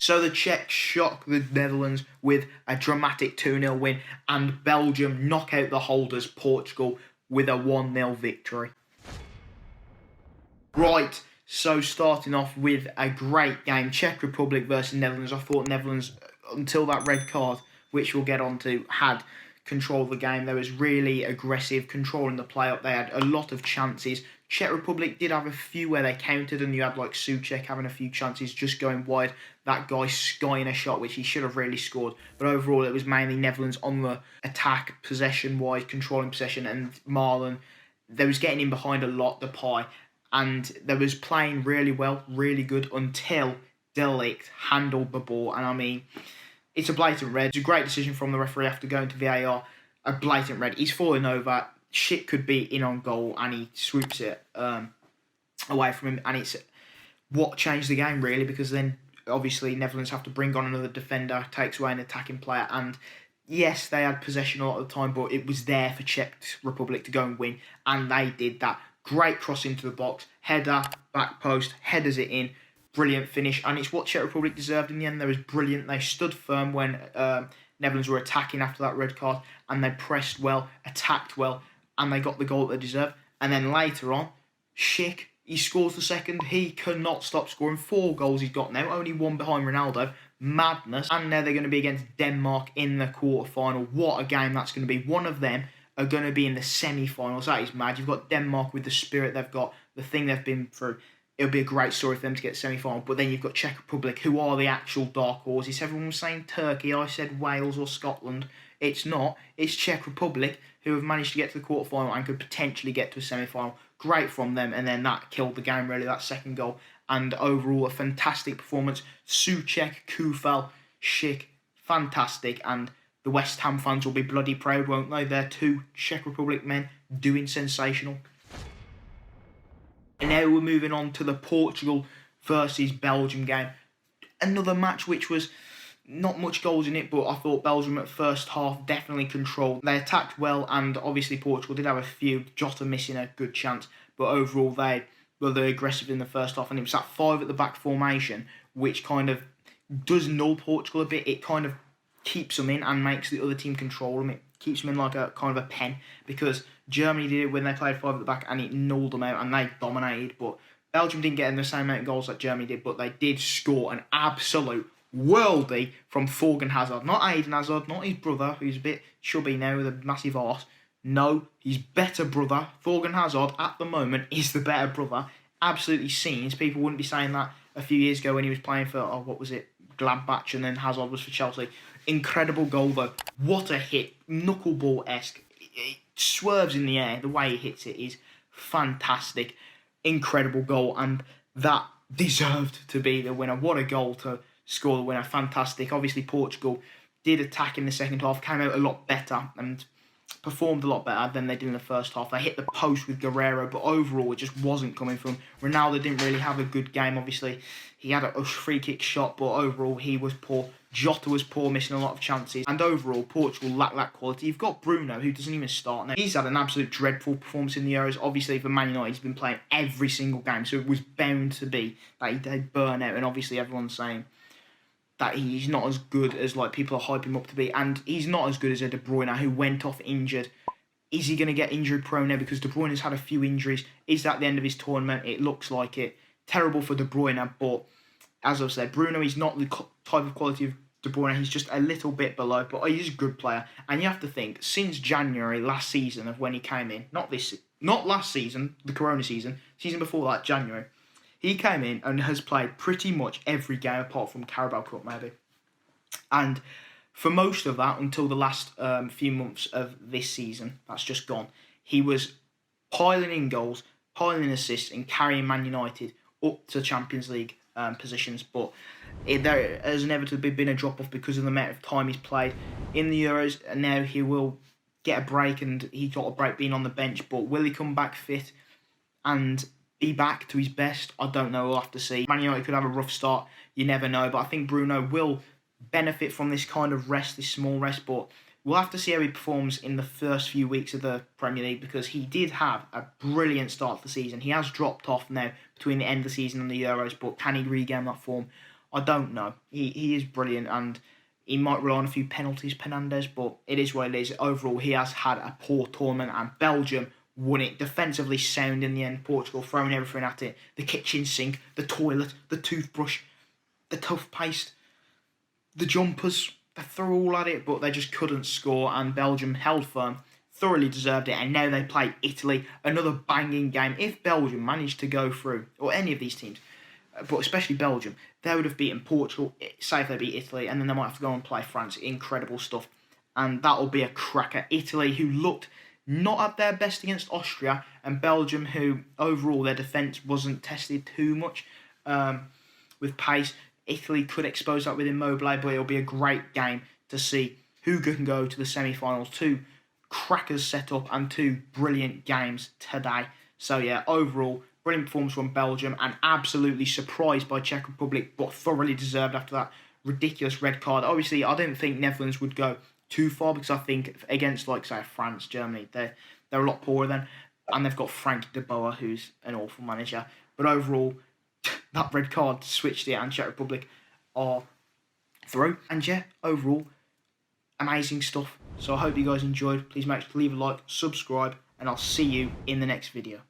So the Czechs shock the Netherlands with a dramatic 2-0 win, and Belgium knock out the holders Portugal with a 1-0 victory. Right, so starting off with a great game, Czech Republic versus Netherlands. I thought Netherlands, until that red card, which we'll get onto, had control of the game. They was really aggressive, controlling the play up. They had a lot of chances. Czech Republic did have a few where they countered, and you had like Souček having a few chances just going wide. That guy skying a shot, which he should have really scored. But overall, it was mainly Netherlands on the attack, possession-wise, controlling possession, and Marlon, they was getting in behind a lot, the pie, and they was playing really well, really good, until Ligt handled the ball. And I mean, it's a blatant red. It's a great decision from the referee after going to VAR. A blatant red. He's falling over. Schick could be in on goal, and he swoops it away from him. And it's what changed the game, really, because then obviously Netherlands have to bring on another defender, takes away an attacking player. And yes, they had possession a lot of the time, but it was there for Czech Republic to go and win. And they did that. Great cross into the box. Header, back post, headers it in. Brilliant finish, and it's what Czech Republic deserved in the end. They was brilliant. They stood firm when Netherlands were attacking after that red card, and they pressed well, attacked well, and they got the goal that they deserved. And then later on, Schick, he scores the second. He cannot stop scoring. 4 goals he's got now, only 1 behind Ronaldo. Madness. And now they're going to be against Denmark in the quarter-final. What a game that's going to be. One of them are going to be in the semi-finals. That is mad. You've got Denmark with the spirit they've got, the thing they've been through. It'll be a great story for them to get semi-final. But then you've got Czech Republic, who are the actual dark horses. Everyone was saying Turkey. I said Wales or Scotland. It's not. It's Czech Republic, who have managed to get to the quarter-final and could potentially get to a semi-final. Great from them. And then that killed the game, really, that second goal. And overall, a fantastic performance. Souček, Kufel, Schick, fantastic. And the West Ham fans will be bloody proud, won't they? They're 2 Czech Republic men doing sensational. And now we're moving on to the Portugal versus Belgium game. Another match which was not much goals in it, but I thought Belgium at first half definitely controlled. They attacked well, and obviously Portugal did have a few, Jota missing a good chance, but overall they were the aggressive in the first half, and it was that 5 at the back formation which kind of does null Portugal a bit. It kind of keeps them in and makes the other team control them. It keeps them in like a kind of a pen, because Germany did it when they played 5 at the back and it nulled them out and they dominated. But Belgium didn't get in the same amount of goals that Germany did, but they did score an absolute worldie from Thorgan Hazard. Not Aiden Hazard, not his brother, who's a bit chubby now with a massive arse. No, his better brother. Thorgan Hazard, at the moment, is the better brother. Absolutely scenes. People wouldn't be saying that a few years ago when he was playing for, Gladbach, and then Hazard was for Chelsea. Incredible goal, though. What a hit. Knuckleball-esque. It swerves in the air. The way he hits it is fantastic. Incredible goal, and that deserved to be the winner. What a goal to score the winner. Fantastic. Obviously, Portugal did attack in the second half, came out a lot better and performed a lot better than they did in the first half. They hit the post with Guerrero, but overall it just wasn't coming from. Ronaldo didn't really have a good game, obviously. He had a free kick shot, but overall he was poor. Jota was poor, missing a lot of chances. And overall, Portugal lacked that quality. You've got Bruno, who doesn't even start now. He's had an absolute dreadful performance in the Euros. Obviously, for Man United, he's been playing every single game, so it was bound to be that he'd burn out. And obviously, everyone's saying that he's not as good as like people are hyping him up to be. And he's not as good as a De Bruyne, who went off injured. Is he going to get injury prone now? Because De Bruyne's had a few injuries. Is that the end of his tournament? It looks like it. Terrible for De Bruyne, but as I've said, Bruno is not the type of quality of De Bruyne. He's just a little bit below, but he's a good player. And you have to think, since January last season of when he came in, not last season, the Corona season before that, January, he came in and has played pretty much every game apart from Carabao Cup, maybe. And for most of that, until the last few months of this season, that's just gone, he was piling in goals, piling in assists, and carrying Man United up to Champions League positions. But there has inevitably been a drop-off because of the amount of time he's played in the Euros, and now he will get a break, and he got a break being on the bench. But will he come back fit and be back to his best? I don't know. We'll have to see. Man United could have a rough start. You never know. But I think Bruno will benefit from this kind of rest, this small rest. But we'll have to see how he performs in the first few weeks of the Premier League, because he did have a brilliant start to the season. He has dropped off now between the end of the season and the Euros, but can he regain that form? I don't know. He is brilliant, and he might rely on a few penalties, Penandes, but it is what it is. Overall, he has had a poor tournament, and Belgium won it. Defensively sound in the end. Portugal throwing everything at it. The kitchen sink, the toilet, the toothbrush, the toothpaste, the jumpers. They threw all at it, but they just couldn't score, and Belgium held firm. Thoroughly deserved it, and now they play Italy. Another banging game. If Belgium managed to go through, or any of these teams, but especially Belgium, they would have beaten Portugal, say if they beat Italy, and then they might have to go and play France. Incredible stuff. And that'll be a cracker. Italy, who looked not at their best against Austria, and Belgium, who overall their defence wasn't tested too much with pace. Italy could expose that with Immobile, but it'll be a great game to see who can go to the semi-finals. Two crackers set up and two brilliant games today. So yeah, overall, brilliant performance from Belgium, and absolutely surprised by Czech Republic, but thoroughly deserved after that ridiculous red card. Obviously, I didn't think Netherlands would go too far, because I think against, like, say, France, Germany, they're a lot poorer then, and they've got Frank de Boer, who's an awful manager. But overall, that red card switched it, and Czech Republic are through. And yeah, overall, amazing stuff. So I hope you guys enjoyed. Please make sure to leave a like, subscribe, and I'll see you in the next video.